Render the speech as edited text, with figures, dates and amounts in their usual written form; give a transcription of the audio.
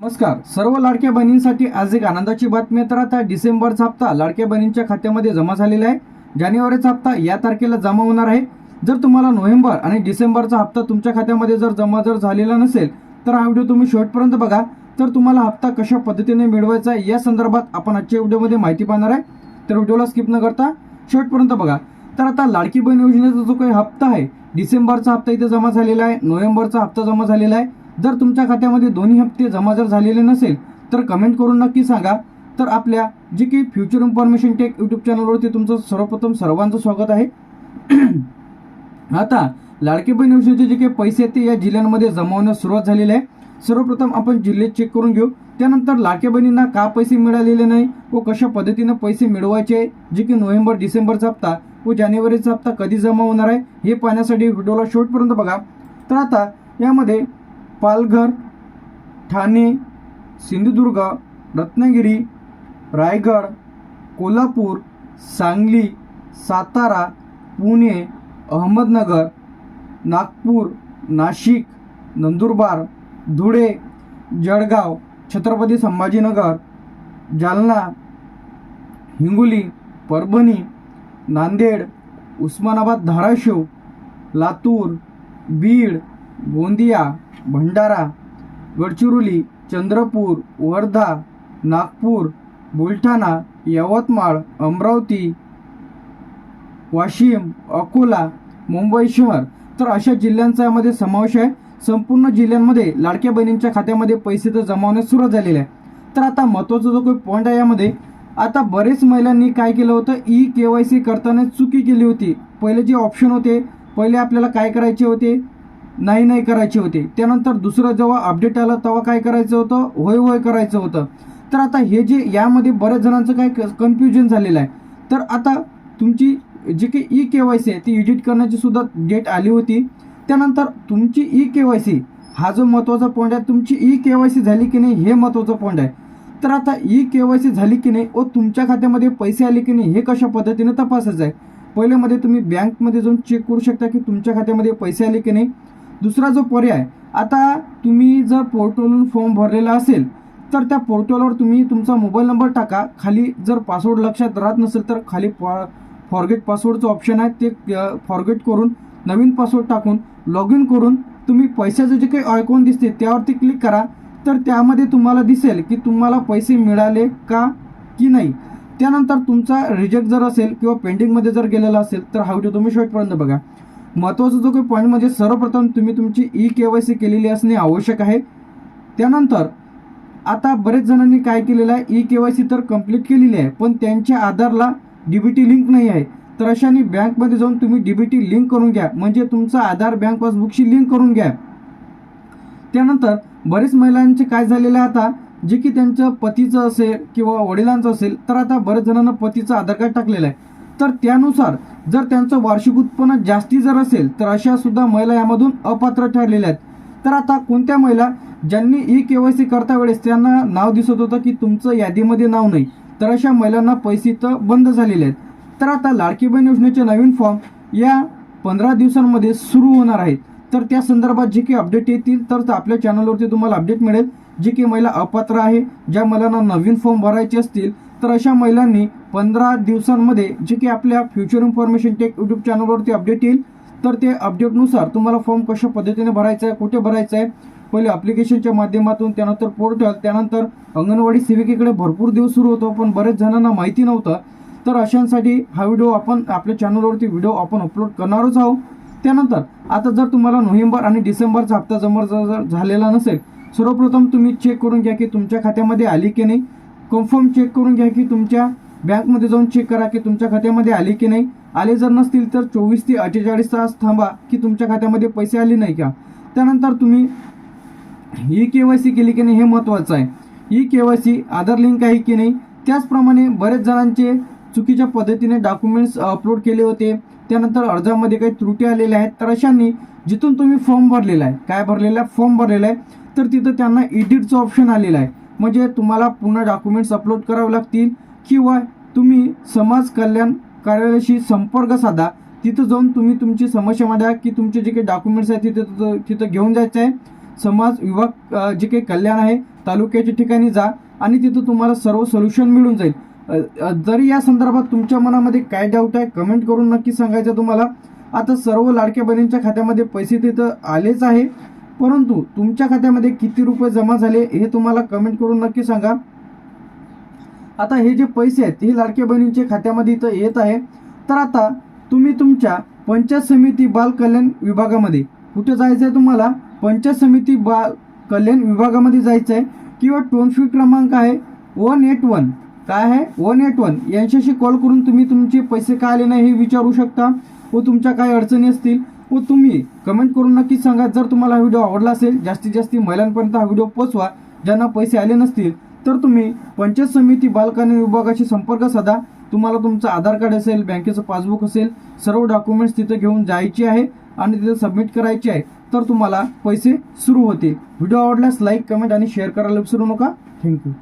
नमस्कार. सर्व लाडक्या बहिणींसाठी आज एक आनंदाची बातमी. तर आता डिसेंबरचा हप्ता लाडक्या बहिणींच्या खात्यामध्ये जमा झालेला आहे. जानेवारीचा हप्ता या तारखेला जमा होणार आहे. जर तुम्हाला नोव्हेंबर आणि डिसेंबरचा हप्ता तुमच्या खात्यामध्ये जर झालेला नसेल तर हा व्हिडिओ तुम्ही शेवटपर्यंत बघा. तर तुम्हाला हप्ता कशा पद्धतीने मिळवायचा आहे या संदर्भात आपण आजच्या व्हिडिओमध्ये माहिती पाहणार आहे. तर व्हिडिओला स्किप न करता शेवटपर्यंत बघा. तर आता लाडकी बहीण योजनेचा जो काही हप्ता आहे, डिसेंबरचा हप्ता इथे जमा झालेला आहे, नोव्हेंबरचा हप्ता जमा झालेला आहे. जर तुमच्या खात्यामध्ये दोन्ही हप्ते जमा झालेले नसेल तर कमेंट करून नक्की सांगा. तर आपल्या जे की फ्युचर इन्फॉर्मेशन टेक यूट्यूब चॅनलवरती तुमचं सर्वप्रथम सर्वांचं स्वागत आहे. आता लाडकी बहीण योजनेचे जे काही पैसे आहेत ते या जिल्ह्यांमध्ये जमा होण्यास सुरुवात झालेली आहे. सर्वप्रथम आपण जिल्हे चेक करून घेऊ. त्यानंतर लाडक्या बहिणींना का पैसे मिळालेले नाही व कशा पद्धतीने पैसे मिळवायचे, जे की नोव्हेंबर डिसेंबरचा हप्ता व जानेवारीचा हप्ता कधी जमा होणार आहे हे पाहण्यासाठी व्हिडिओला शेवटपर्यंत बघा. तर आता यामध्ये पालघर, ठाणे, सिंधुदुर्ग, रत्नागिरी, रायगड, कोल्हापूर, सांगली, सातारा, पुणे, अहमदनगर, नागपूर, नाशिक, नंदुरबार, धुळे, जळगाव, छत्रपती संभाजीनगर, जालना, हिंगोली, परभणी, नांदेड, उस्मानाबाद, धाराशिव, लातूर, बीड, गोंदिया, भंडारा, गडचिरोली, चंद्रपूर, वर्धा, नागपूर, बुलढाणा, यवतमाळ, अमरावती, वाशिम, अकोला, मुंबई शहर, तर अशा जिल्ह्यांचा यामध्ये समावेश आहे. संपूर्ण जिल्ह्यांमध्ये लाडक्या बहिणींच्या खात्यामध्ये पैसे तर जमा होण्यास सुरुवात झालेले आहे. तर आता महत्त्वाचा जो काही पॉईंट आहे यामध्ये, आता बरेच महिलांनी काय केलं होतं, KYC करताना चुकी केली होती. पहिले जे ऑप्शन होते, पहिले आपल्याला काय करायचे होते, नाही करायचे होते. त्यानंतर दुसरं जेव्हा अपडेट आलं तेव्हा काय करायचं होतं, होय करायचं होतं. तर आता हे जे यामध्ये बऱ्याच जणांचं काय कन्फ्युजन झालेलं आहे. तर आता तुमची जी काही KYC आहे ती एडिट करण्याची सुद्धा डेट आली होती. त्यानंतर तुमची KYC हा जो महत्त्वाचा पॉईंट आहे, तुमची KYC झाली की नाही हे महत्त्वाचं पॉईंट आहे. तर आता KYC झाली की नाही व तुमच्या खात्यामध्ये पैसे आले की नाही हे कशा पद्धतीने तपासायचं आहे. पहिल्यामध्ये तुम्ही बँकमध्ये जाऊन चेक करू शकता की तुमच्या खात्यामध्ये पैसे आले की नाही. दुसरा जो पर्याय, आता तुम्ही जर पोर्टलवरून फॉर्म भरलेला असेल तर त्या पोर्टलवर तुम्ही तुमचा मोबाईल नंबर टाका. खाली जर पासवर्ड लक्षात राहत नसेल तर खाली फॉरगेट पासवर्डचं ऑप्शन आहे, ते फॉरगेट करून नवीन पासवर्ड टाकून लॉग इन करून तुम्ही पैशाचं जे काही आयकॉन दिसते त्यावरती क्लिक करा. तर त्यामध्ये तुम्हाला दिसेल की तुम्हाला पैसे मिळाले का की नाही. त्यानंतर तुमचा रिजेक्ट जर असेल किंवा पेंडिंगमध्ये जर गेलेला असेल तर हा व्हिडिओ तुम्ही शेवटपर्यंत बघा. महत्त्वाचा जो काही पॉईंट म्हणजे सर्वप्रथम तुम्ही तुमची KYC केलेली असणे आवश्यक आहे. त्यानंतर आता बरेच जणांनी काय केलेलं आहे, KYC तर कंप्लीट केलेली आहे पण त्यांच्या आधारला DBT लिंक नाही आहे. तर अशाने बँकमध्ये जाऊन तुम्ही DBT लिंक करून घ्या, म्हणजे तुमचं आधार बँक पासबुकशी लिंक करून घ्या. त्यानंतर बरेच महिलांचे काय झालेलं आहे, आता जे की त्यांचं पतीचं असेल किंवा वडिलांचं असेल तर आता बरेच जणांना पतीचं आधार कार्ड टाकलेलं आहे. तर त्यानुसार जर त्यांचं वार्षिक उत्पन्न जास्ती जर असेल तर अशा सुद्धा महिला यामधून अपात्र ठरलेल्या आहेत. तर आता कोणत्या महिला ज्यांनी KYC करता वेळेस त्यांना नाव दिसत होतं की तुमचं यादीमध्ये नाव नाही, तर अशा महिलांना पैसे तर बंद झालेले आहेत. तर आता लाडकी बहीण योजनेचे नवीन फॉर्म या 15 दिवसांमध्ये सुरू होणार आहेत. तर त्या संदर्भात जे काही अपडेट येतील तर आपल्या चॅनलवरती तुम्हाला अपडेट मिळेल. जे की महिला अपात्र आहे, ज्या महिलांना नवीन फॉर्म भरायचे असतील तर अशा महिलांनी 15 दिवसांमध्ये जे की आपल्या फ्युचर इन्फॉर्मेशन टेक यूट्यूब चॅनलवरती अपडेट येईल. तर ते अपडेटनुसार तुम्हाला फॉर्म कशा पद्धतीने भरायचा आहे, कुठे भरायचा आहे, पहिले ॲप्लिकेशनच्या माध्यमातून, त्यानंतर पोर्टल, त्यानंतर अंगणवाडी सेविकेकडे भरपूर दिवस सुरू होतो पण बरेच जणांना माहिती नव्हतं. तर अशांसाठी हा व्हिडिओ आपण आपल्या चॅनलवरती आपण अपलोड करणारच आहोत. त्यानंतर आता जर तुम्हाला नोव्हेंबर आणि डिसेंबरचा हप्ता जमा जर झालेला नसेल, सर्वप्रथम तुम्ही चेक करून घ्या की तुमच्या खात्यामध्ये आली की नाही. कन्फर्म चेक करून घ्या की तुमच्या बँकमध्ये जाऊन चेक करा की तुमच्या खात्यामध्ये आली की नाही. आले जर नसतील तर 24 ते 48 तास थांबा की तुमच्या खात्यामध्ये पैसे आले नाही का. त्यानंतर तुम्ही KYC केली की नाही हे महत्त्वाचं आहे. KYC आधार लिंक आहे की नाही. त्याचप्रमाणे बरेच जणांचे चुकीच्या पद्धतीने डॉक्युमेंट्स अपलोड केले होते, त्यानंतर अर्जामध्ये काही त्रुटी आलेल्या आहेत. तर अशांनी जिथून तुम्ही फॉर्म भरलेला आहे, काय भरलेला आहे, फॉर्म भरलेला आहे, तर तिथं त्यांना एडिटचं ऑप्शन आलेलं आहे. म्हणजे तुम्हाला पुन्हा डॉक्युमेंट्स अपलोड करावे लागतील किंवा तुम्ही समाज कल्याण कार्यालयाशी संपर्क साधा. तिथं जाऊन तुम्ही तुमची समस्या मांडा की तुमचे जे काही डॉक्युमेंट्स आहेत तिथं घेऊन जायचं आहे. समाज विभाग जे काही कल्याण आहे तालुक्याच्या ठिकाणी जा आणि तिथं तुम्हाला सर्व सोल्युशन मिळून जाईल. जरी या संदर्भात तुमच्या मनामध्ये काय डाऊट आहे कमेंट करून नक्की सांगायचं तुम्हाला. आता सर्व लाडक्या बहिणींच्या खात्यामध्ये पैसे तिथं आलेच आहे, परंतु तुमच्या खात्यामध्ये किती रुपये जमा झाले हे तुम्हाला कमेंट करून नक्की सांगा. आता हे जे पैसे आहेत हे लाडक्या बहिणींच्या खात्यामध्ये इथं येत आहे. तर आता तुम्ही तुमच्या पंचायत समिती बाल कल्याण विभागामध्ये कुठे जायचं आहे, तुम्हाला पंचायत समिती बाल कल्याण विभागामध्ये जायचं आहे किंवा टोल फ्री क्रमांक आहे 181 काय आहे 181 यांच्याशी कॉल करून तुम्ही तुमचे पैसे का आले नाही हे विचारू शकता व तुमच्या काय अडचणी असतील व तुम्ही कमेंट करून नक्की सांगा. जर तुम्हाला हा व्हिडिओ आवडला असेल जास्तीत जास्त महिलांपर्यंत हा व्हिडिओ पोहोचवा. ज्यांना पैसे आले नसतील तर तुम्ही पंचायत समिती बाल कल्याण विभागाशी संपर्क साधा. तुम्हाला तुमचं आधार कार्ड असेल, बँकेचं पासबुक असेल, सर्व डॉक्युमेंट्स तिथे घेऊन जायचे आहे आणि तिथे सबमिट करायचे आहे, तर तुम्हाला पैसे सुरू होतील. व्हिडिओ आवडल्यास लाईक, कमेंट आणि शेअर करायला विसरू नका. थँक्यू.